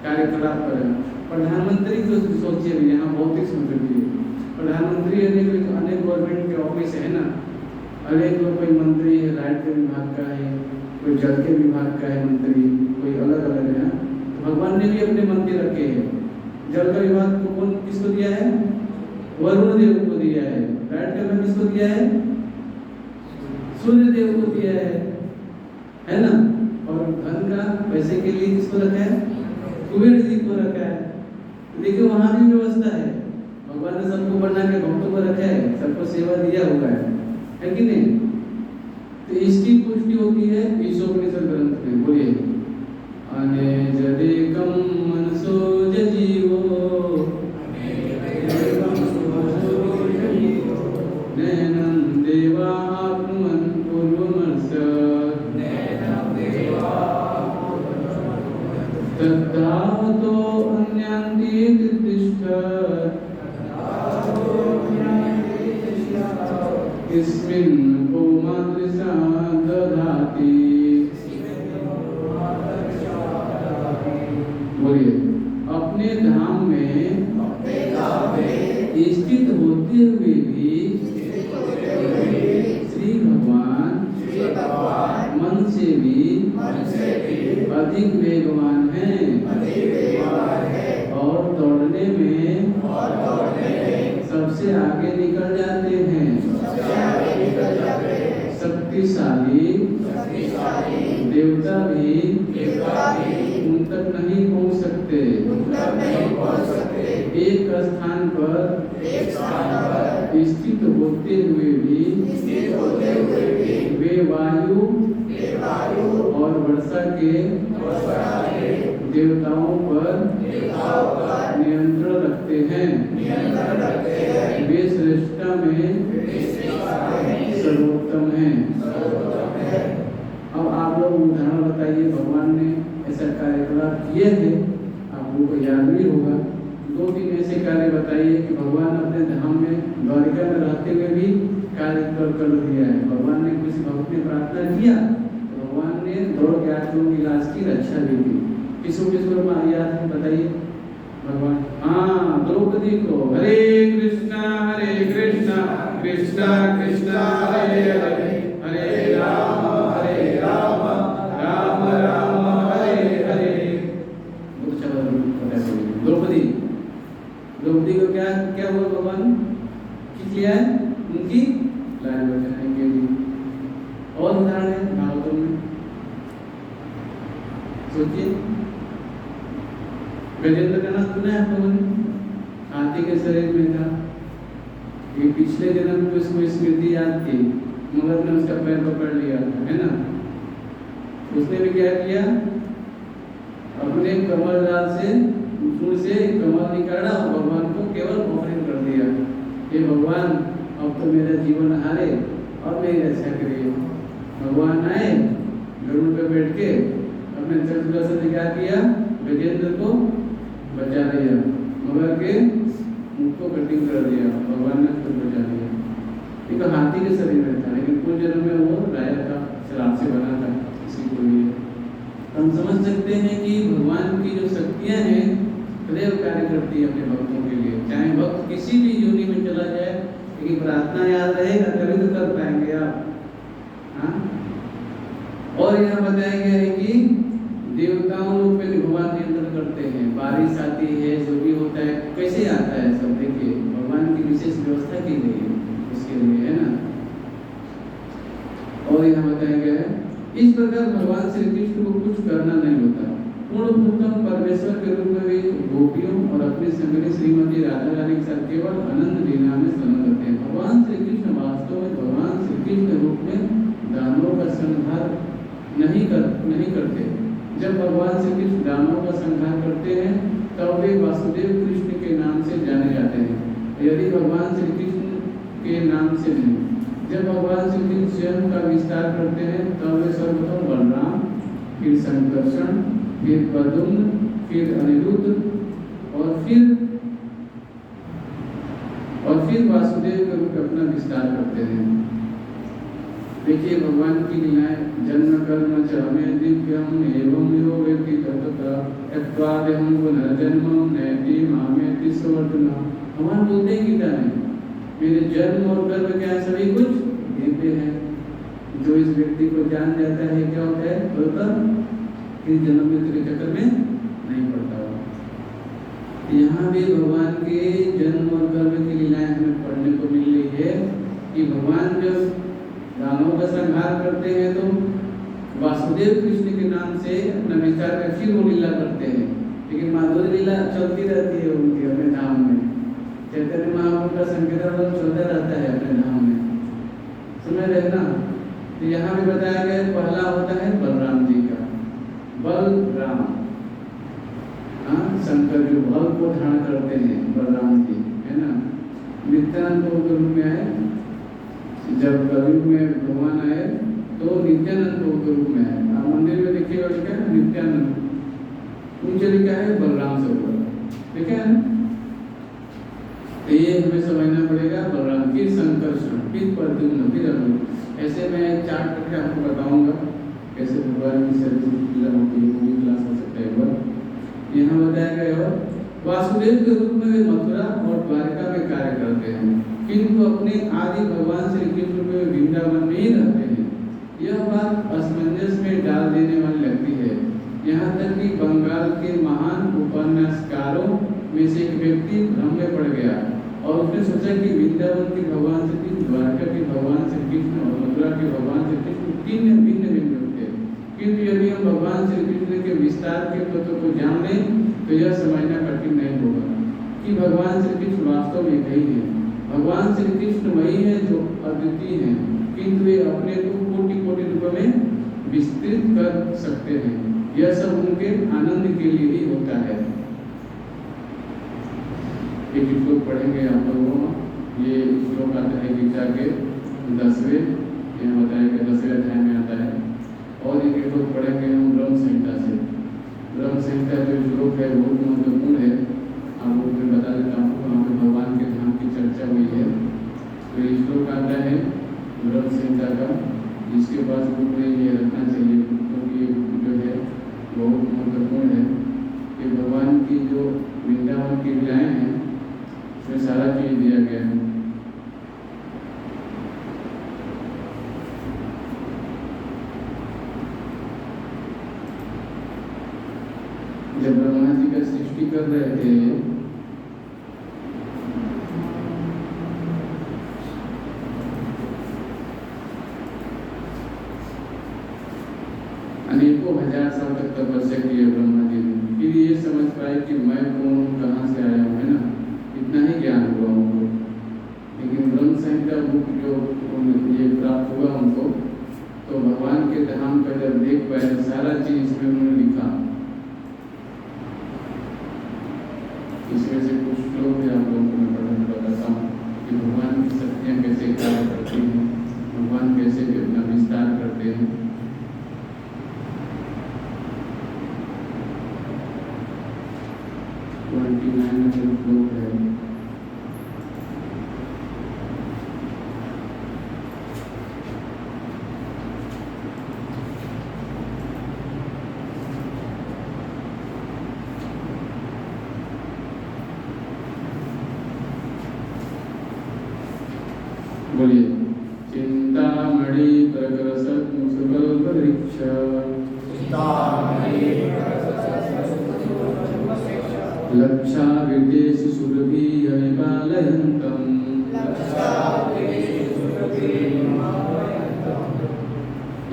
कार्यकलाप पर। प्रधानमंत्री तो सोचिए, यहाँ भौतिक समझिए, प्रधानमंत्री अनेक गवर्नमेंट के ऑफिस है ना। अनेक लोग, कोई मंत्री है लाइट के विभाग का है, कोई जल के विभाग का है मंत्री, कोई अलग अलग है। तो भगवान ने भी अपने मंत्री रखे हैं। जल का विभाग को कौन किसको दिया है? वरुण देव को दिया है। लाइट का विभाग किसको दिया है? सूर्य देव को दिया है ना। और धन का पैसे के लिए किसको रखा है? कुबेर जी को रखा है। देखिए वहां भी व्यवस्था है। भगवान ने सबको बना के भक्तों को रखा है, सबको सेवा दिया हुआ है कि नहीं। तो इसकी पुष्टि होती है ईशोपनिषद ग्रंथ में। बोलिए, अनेजदेकं मनसो जजीवो नैनं देवा आत्मन् पूर्वमर्श तद्धावतो अन्यान्ति तिष्ठत् इस्मिन् को मातृषा दधाति। बोलिए, अपने धाम में स्थित होते हुए भी श्री भगवान मन से भी अधिक वेगवान हैं और दौड़ने में सबसे आगे निकल जाते हैं। शक्तिशाली देवता भी उन तक नहीं पहुंच सकते। एक स्थान पर स्थित होते हुए भी वे वायु और वर्षा के देवताओं पर नियंत्रण रखते हैं। वे श्रेष्ठता में सर्वोत्तम हैं। अब आप लोग उदाहरण बताइए, भगवान ने ऐसा कार्यकलाप किए थे, आप लोगों को याद भी होगा। 2-3 ऐसे कार्य बताइए कि भगवान अपने धाम में द्वारिका में रहते हुए भी कार्य कर दिया है। भगवान ने किसी भक्त ने प्रार्थना किया, भगवान ने दौड़ के 8 लोगों की लाश की रक्षा भी की। किसको याद है बताइए? भगवान, हाँ, द्रौपदी को हरे कृष्णा कृष्णा कृष्णा हरे हरे, हरे राम राम राम हरे हरे। द्रौपदी को क्या हुआ? भगवान खींच लिया है उनकी लाज बचाने के लिए। और उदाहरण है भागवत में, सोचिए। गजेंद्र का नाम सुना है आप लोगों ने? हाथी के शरीर में था। ये पिछले जन्म में उसको स्मृति याद थी, मगर ने उसका पैर पकड़ लिया था, है ना? उसने भी क्या किया? अपने कमल दाल से उसमें से कमल निकाला और भगवान को केवल ऑफरिंग कर दिया। ये भगवान, अब तो मेरा जीवन हारे और मेरी रक्षा करिए। भगवान आए, गरुड़ पे बैठ के अपने चक्र से क्या किया? गजेंद्र को बचा लिया, मगर के मुख को कटिंग कर दिया। भगवान ने उसको बचा लिया। एक हाथी के शरीर में था, लेकिन पूर्व जन्म में वो राजा था, शराब से बना था, इसी को लिए हम समझ सकते हैं कि भगवान की जो शक्तियां हैं सदैव कार्य करती है अपने भक्तों के लिए। चाहे भक्त किसी भी योनि में चला जाए, लेकिन प्रार्थना याद रहेगा तभी तो कर पाएंगे आप। हाँ? और यहाँ बताया गया है कि देवताओं पे भगवान नियंत्रण करते हैं। बारिश आती है, जो भी होता है, कैसे आता है सब देखिए, भगवान की विशेष व्यवस्था की गई है उसके लिए, है ना? और यहाँ बताया गया है इस प्रकार भगवान श्री कृष्ण को कुछ करना नहीं होता। पूर्ण परमेश्वर के रूप में वे गोपियों और अपने संगनी श्रीमती राधा रानी के साथ केवल अनंत लीला में स्नान करते हैं। भगवान श्री कृष्ण वास्तव में भगवान श्री कृष्ण रूप में दानवों का संहार नहीं करते। जब भगवान श्री कृष्ण दानवों का संहार करते हैं तब वे वासुदेव कृष्ण के नाम से जाने जाते हैं। यदि भगवान श्री कृष्ण के नाम से नहीं, जब भगवान श्री कृष्ण स्वयं का विस्तार करते हैं तब वे सर्वप्रथम बलराम, फिर संकर्षण, फिर पद्म, फिर अनिरुद्ध और फिर वासुदेव के रूप में अपना विस्तार करते हैं। देखिए भगवान की लीलाएं, जन्म कर्म च मे दिव्यम एवं यो वेति ततः यत्वादेहं पुनर्जन्म नैति मामेति सवर्तुना। भगवान बोलते हैं गीता में, मेरे जन्म और कर्म क्या सभी कुछ दिव्य है। जो इस व्यक्ति को जान जाता है क्या होता है, फिर जन्म मृत्यु के चक्कर में नहीं पड़ता हुआ। यहाँ भी भगवान के जन्म और कर्म की लीलाएं हमें पढ़ने को मिल रही है कि भगवान जब दानवों का संहार करते हैं तो वासुदेव कृष्ण के नाम से अपना विस्तार कर फिर वो लीला करते हैं। लेकिन माधुरी लीला चलती रहती है उनकी अपने धाम में। चैतन्य महाप्रभु का संकीर्तन चलता रहता है अपने धाम में, सुने रहना। तो यहाँ भी बताया गया पहला होता है बलराम जी का, बलराम, हाँ, शंकर जो बल को धारण करते हैं बलराम जी, है ना। नित्यानंद के रूप में आए, जब कलयुग में भगवान आए तो नित्यानंद के रूप में आए। आप मंदिर में देखिएगा लिखा है नित्यानंद, नीचे लिखा है बलराम से ऊपर, ठीक है ना। तो ये हमें समझना पड़ेगा। बलराम, फिर संकर्षण, फिर प्रद्युम्न, फिर अनिरुद्ध। ऐसे मैं चार्ट करके आपको बताऊंगा कैसे भगवान की लीला होती है, वो भी क्लास हो सकता है एक बार। यहाँ बताया गया है वासुदेव के रूप में वे मथुरा और द्वारिका में कार्य करते हैं, किंतु अपने आदि भगवान श्री कृष्ण में वृंदावन में ही रहते हैं। यह बात असमंजस असमंजस में डाल देने वाली लगती है। यहाँ तक कि बंगाल के महान उपन्यासकारों में से एक व्यक्ति भ्रम में पड़ गया और उसने सोचा कि वृंदावन के भगवान श्री कृष्ण, द्वारका के भगवान श्री कृष्ण और मथुरा के भगवान श्री कृष्ण तीन भिन्न भिन्न होते हैं। किंतु यदि हम भगवान श्री कृष्ण के विस्तार के तत्व को जान लें तो यह समझना कठिन नहीं होगा कि भगवान श्री कृष्ण वास्तव में एक ही है। भगवान श्री कृष्ण वही है जो अद्वितीय है, किंतु वे अपने को कोटि कोटि रूपों में विस्तृत कर सकते हैं। यह सब उनके आनंद के लिए ही होता है। एक श्लोक पढ़ेंगे आप लोगों। ये श्लोक आता है गीता के 10वें, यहाँ बताया कि 10वें अध्याय में आता है। और एक श्लोक पढ़ेंगे हम ब्रह्म संहिता से। ब्रह्म संहिता जो श्लोक है बहुत महत्वपूर्ण है। आपको मैं बता देता हूँ, वहाँ पे भगवान के धाम की चर्चा हुई है। तो ये श्लोक आता है ब्रह्म संहिता का, जिसके पास बुक में ये रखना चाहिए, क्योंकि जो है बहुत महत्वपूर्ण है। कि भगवान की जो वृंदावन की लीलाएं हैं उसमें सारा चीज दिया गया है। जब ब्रह्मा जी का सृष्टि कर रहे थे अनेकों हजार साल तक तपस्या की है ब्रह्मा जी ने। फिर ये समझ पाए कि मैं कौन हूँ, कहाँ से आया हूँ, है ना। इतना ही ज्ञान हुआ उनको। लेकिन ब्रह्म संहिता बुक जो ये प्राप्त हुआ उनको, तो भगवान के धाम का जब देख पाए सारा चीज इसमें उन्होंने लिखा। इसमें से कुछ श्लोक है आप लोगों को मैं पढ़ना बताता हूँ कि भगवान की शक्तियाँ कैसे कार्य करती हैं, भगवान कैसे अपना विस्तार करते हैं। श्लोक है। बोलिए। चिंतामणि प्रकरसत् मुसुकल्पवृक्ष लक्षा विदेशि सुरभिः निपालयन्तम्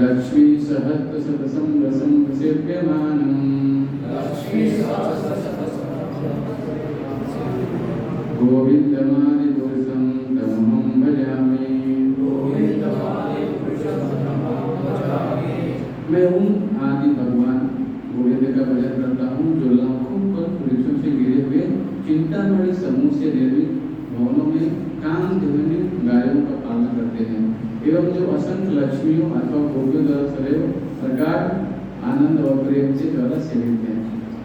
लक्ष्मी सहस्रशतसं रसं सेव्यमानम् गोविन्दमादिपुरुषं तमहं भजामि। मैं हूँ आदि भगवान गोविंद का भजन करता हूँ, जो लाखों वृक्षों से घिरे हुए चिंतामणि समूह से निर्मित भवनों में काम ध्वनि गायों का पालन करते हैं, एवं जो असंख्य लक्ष्मियों अथवा गोपियों द्वारा सदैव प्रगाढ़ आनंद और प्रेम से द्वारा सेवित है।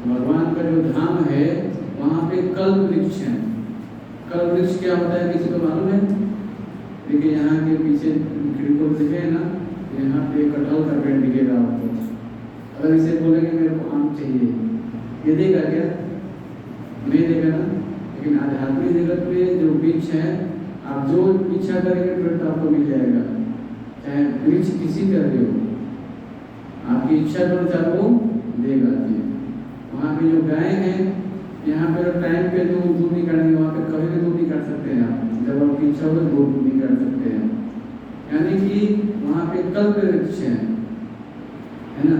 भगवान का जो धाम है वहाँ पे कल्प वृक्ष है। कल्प वृक्ष क्या होता है, किसी को मालूम है? देखिए यहाँ के पीछे खिड़की दिखे ना, यहाँ पे कटहल का पेड़ दिखेगा आपको। अगर इसे बोलेंगे मेरे को आम चाहिए, ये देगा क्या? नहीं देगा ना। लेकिन आध्यात्मिक जगत में जो वृक्ष है, आप जो इच्छा करेंगे तुरंत आपको मिल जाएगा, चाहे वृक्ष किसी का भी हो। आपकी इच्छा के अनुसार वो देगा। वहाँ पे जो गाय है, यहाँ पे जो टाइम पे दूध नहीं काटेंगे, वहाँ पे कभी भी दूध नहीं काट सकते हैं आप। जब आपकी इच्छा हो तो दूध नहीं काट सकते हैं। यानी कि वहाँ पे कल्प वृक्ष है ना,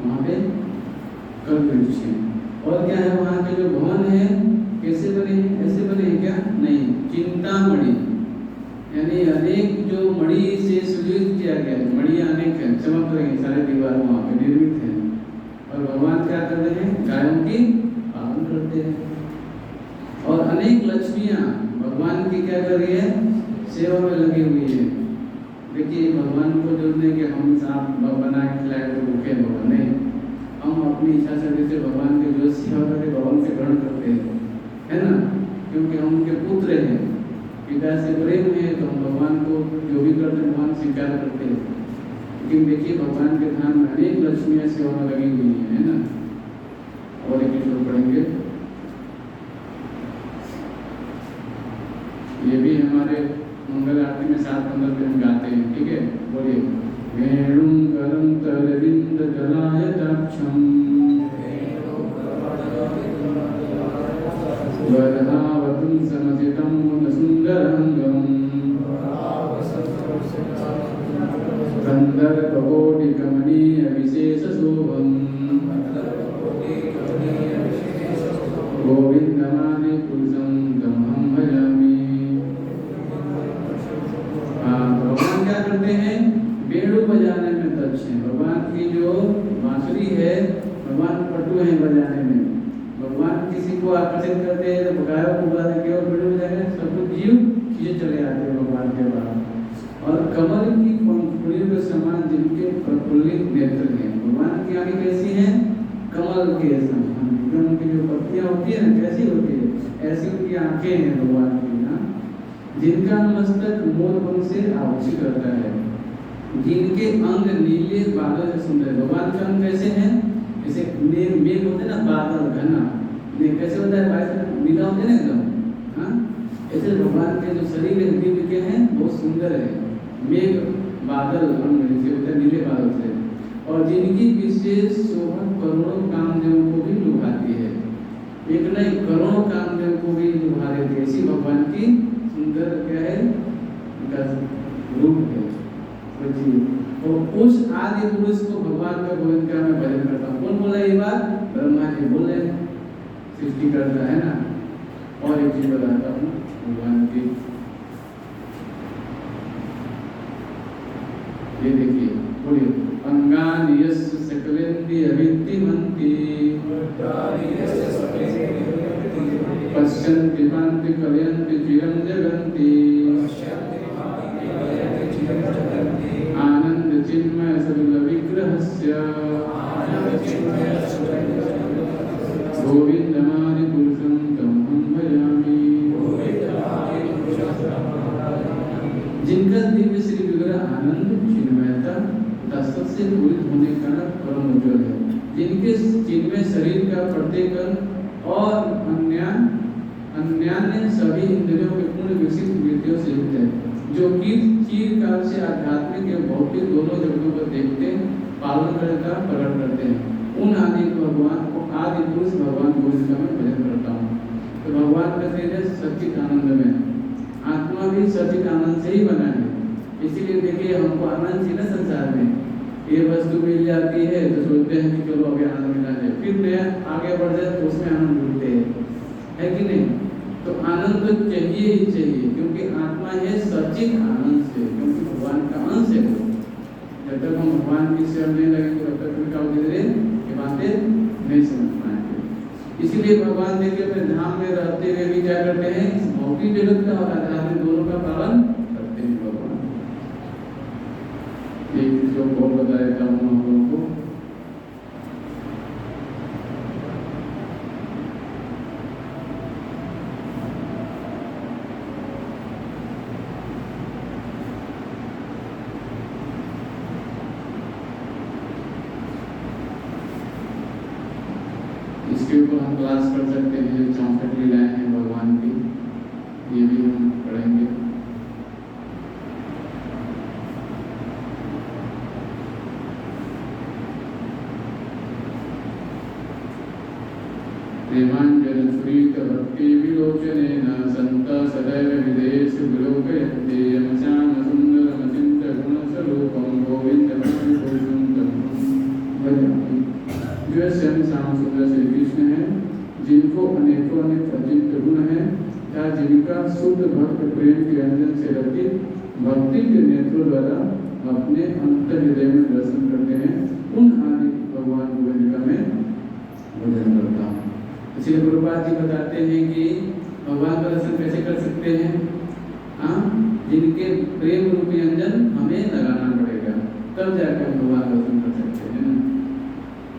वहाँ पे कल्प वृक्ष है। और क्या है, वहाँ के जो भवन है कैसे बने हैं? ऐसे बने हैं क्या? नहीं, चिंतामणि यानी अनेक जो मणि से सुजीत किया गया है। मणि अनेक है, चमक रहे हैं, सारे दीवार वहाँ पे निर्मित है। और भगवान क्या कर रहे हैं? गायों की पालन करते हैं। और अनेक लक्ष्मियाँ भगवान की क्या कर रही है? सेवा में लगी हुई है। देखिए भगवान को जो नहीं कि हम साफ बना के खिलाए तो भूखे भगवान नहीं, हम अपनी इच्छा से जैसे भगवान के जो सेवा करते भगवान से ग्रहण करते हैं, है ना, क्योंकि हम उनके पुत्र हैं, पिता से प्रेम है, तो हम भगवान को जो भी करते हैं भगवान स्वीकार करते हैं। लेकिन देखिए भगवान के धाम में अनेक लक्ष्मियाँ सेवा में लगी हुई है ना। और एक श्लोक पढ़ेंगे, ये भी हमारे मंगल आरती में 7 नंबर पे हम गाते हैं, ठीक है? बोलिए। वेणुं करन्तरविन्दजलायताक्षम् वरहावतं समसितं मुदसुन्दरङ्गम् कन्दर्पकोटिकमनीयविशेषशोभम् गोविन्दमादि पुरुषं तमहं भजामि। भगवान क्या करते हैं? बेड़ू बजाने में दक्ष हैं। भगवान की जो बांसुरी है, भगवान पटु हैं बजाने में। भगवान किसी को आकर्षित करते हैं तो गायों को बुला देंगे और बेड़ू बजाने सब कुछ जीव खींचे चले आते हैं भगवान के पास। और कमल की पंखुड़ियों के समान जिनके प्रफुल्लित नेत्र हैं। भगवान की आंखें कैसी हैं? कमल के समान। उनकी जो पत्तियां होती है ना, कैसी होती है? ऐसी उनकी आंखें हैं भगवान की ना। जिनका मस्तक मोर पंख से आभूषित रहता है, जिनके अंग नीले बादल से सुंदर। भगवान के अंग कैसे हैं? जैसे मेघ होते ना, बादल घना मेघ कैसे होता है? बारिश नीला होता है ना एकदम। हाँ, ऐसे भगवान के जो शरीर है दिव्य के हैं, बहुत सुंदर है। मेघ बादल अंग जैसे होते हैं नीले बादल से, और जिनकी विशेष शोभा करोड़ों कामदेवों को भी लुभाती है। एक नहीं, करोड़ों कामदेव को भी लुभा देती है। ऐसी भगवान की सुंदर क्या है? उनका रूप है। और उस आदि पुरुष को भगवान का गोविंद का मैं भजन करता हूँ। कौन बोला ये बात? ब्रह्मा जी बोले, सृष्टि करता है ना। और एक चीज बताता हूँ भगवान की, ये देखिए, बोलिए, अंगानि यस्य सकलेन्द्रिय विद्धिमन्ति पश्यन्ति पान्ति कलयन्ति चिरं जगन्ति आनंद चिन्मय सलिल विग्रहस्य गोविन्दमादि पुरुषं तमहं भजामि। जिनका दिव्य श्री विग्रह आनंद चिन्मयता तथा सबसे पूरित होने का परम उज्ज्वल है, जिनके चिन्मय शरीर का प्रत्येक और अन्यान्य सभी इंद्रियों के पूर्ण विकसित वृत्तियों से युक्त है, जो कि चिरकाल से आध्यात्मिक एवं भौतिक दोनों जगतों को देखते, पालन करता, प्रकट करते हैं। उन आदि भगवान को आदि पुरुष भगवान गोविंद का मैं भजन करता हूँ। तो भगवान का शरीर है सच्चित आनंद में, आत्मा भी सच्चित आनंद से ही बना है। इसीलिए देखिए, हमको आनंद चाहिए ना संसार में। ये वस्तु मिल जाती है तो सोचते हैं कि चलो अभी आनंद मिला है, फिर नया आगे बढ़ जाए तो उसमें आनंद ढूंढते हैं, है कि नहीं? तो आनंद तो चाहिए ही चाहिए, क्योंकि आत्मा है सच्चित आनंद से, क्योंकि भगवान का अंश है वो। जब तक हम भगवान की सेवा नहीं लगेंगे तब तक क्या होगी? ये बातें नहीं समझ पाएंगे। इसीलिए भगवान देखिए अपने धाम में रहते हुए भी क्या करते हैं? इस भौतिक जगत का और आध्यात्मिक दोनों का पालन करते हैं भगवान। एक चीज को और बता देता हूँ हम लोगों को। इसके ऊपर हम क्लास कर सकते हैं। जो 64 लीलाएं हैं भगवान की, ये भी हम पढ़ेंगे। प्रेमांजन सुरीत भक्ति विलोचनेन संत सदैव विदेश विलोकयन्ते यमश्याम सुंदरमचिन्त्य गुणस्वरूपं गोविन्दमादि पुरुषं तमहं भजामि। जो श्याम श्याम सुंदर श्री कृष्ण है, जिनको अनेकों अनेक अचिंत्य गुण हैं, या जिनका शुद्ध भक्त प्रेम के अंजन से रचित भक्ति के नेत्रों द्वारा अपने अंतर हृदय में दर्शन करते हैं, उन आदि भगवान गोविंद का मैं भजन करता हूँ। इसलिए गुरुपाद जी बताते हैं कि भगवान का दर्शन कैसे कर सकते हैं? जिनके प्रेम रूपी अंजन हमें लगाना पड़ेगा, तब जाकर भगवान दर्शन कर सकते हैं ना।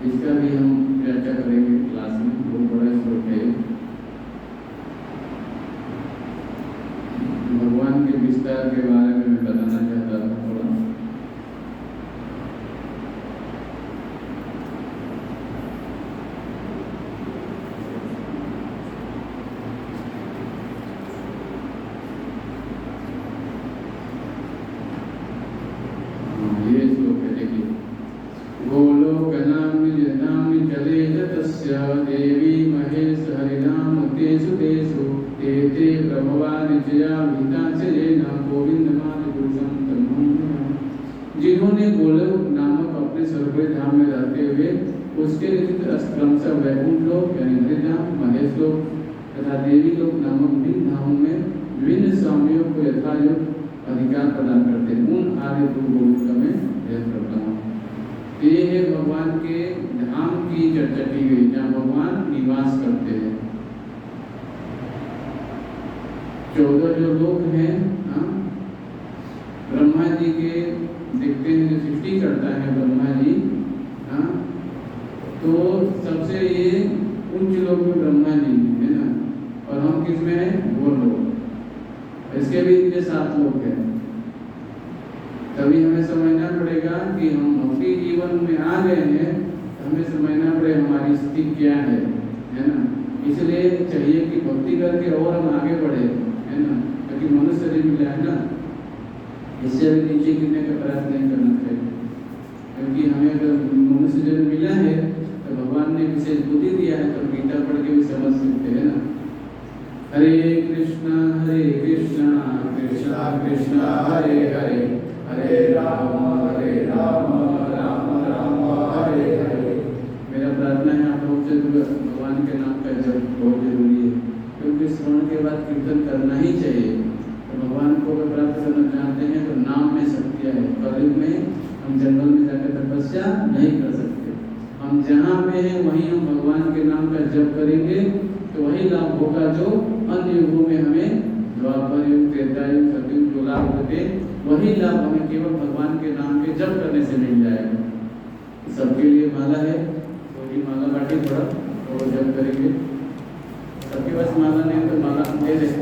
इसका भी हम चर्चा करेंगे क्लास में, बहुत बड़ा श्लोक है। भगवान के विस्तार के बारे में मैं बताना चाहता था थोड़ा। ये श्लोक उसके व्यतीत क्रमशः वैकुंठ लोक यानी हरिधाम, महेश लोक तथा देवी लोक नामक भिन्न धामों में विभिन्न स्वामियों को यथायोग अधिकार प्रदान करते हैं। उन आर्य गुरु का मैं ध्यान करता हूँ। तो ये है भगवान के धाम की चर्चा की गई जहाँ भगवान निवास करते हैं। 14 जो लोग हैं, ब्रह्मा जी के देखते हैं जो सृष्टि करता है ब्रह्मा जी, तो सबसे ये उच्च लोक में ब्रह्मा जी है ना, और हम किस में है? घोर लोक। इसके भी इतने 7 लोग हैं। तभी हमें समझना पड़ेगा कि हम भक्ति जीवन में आ गए हैं, तो हमें समझना पड़ेगा हमारी स्थिति क्या है ना। इसलिए चाहिए कि भक्ति करके और हम आगे बढ़े, है ना, क्योंकि मनुष्य शरीर मिला है ना, इससे अभी नीचे गिरने का प्रयास नहीं करना चाहिए। क्योंकि हमें अगर मनुष्य जन्म मिला है तो भगवान ने विशेष बुद्धि दिया है, तो गीता पढ़ के भी समझ सकते हैं ना। हरे कृष्णा कृष्णा कृष्णा हरे हरे, हरे राम राम राम हरे हरे। मेरा प्रार्थना है आप लोग से भगवान के नाम का जप बहुत जरूरी है, क्योंकि श्रवण के बाद कीर्तन करना ही चाहिए। तो भगवान को अगर प्राप्त करना चाहते हैं तो नाम में शक्ति है। कलयुग में हम जंगल में जाकर तपस्या नहीं कर सकते। हम जहाँ पे हैं वहीं हम भगवान के नाम का जप करेंगे तो वही लाभ होगा जो अन्य युगों में हमें द्वापर युग, त्रेता युग, सतयुग जो लाभ होते वही लाभ हमें केवल भगवान के नाम के जप करने से मिल जाएगा। सबके लिए माला है, वही माला बांटे थोड़ा और जप करेंगे। सबके पास माला नहीं तो माला हम दे दें।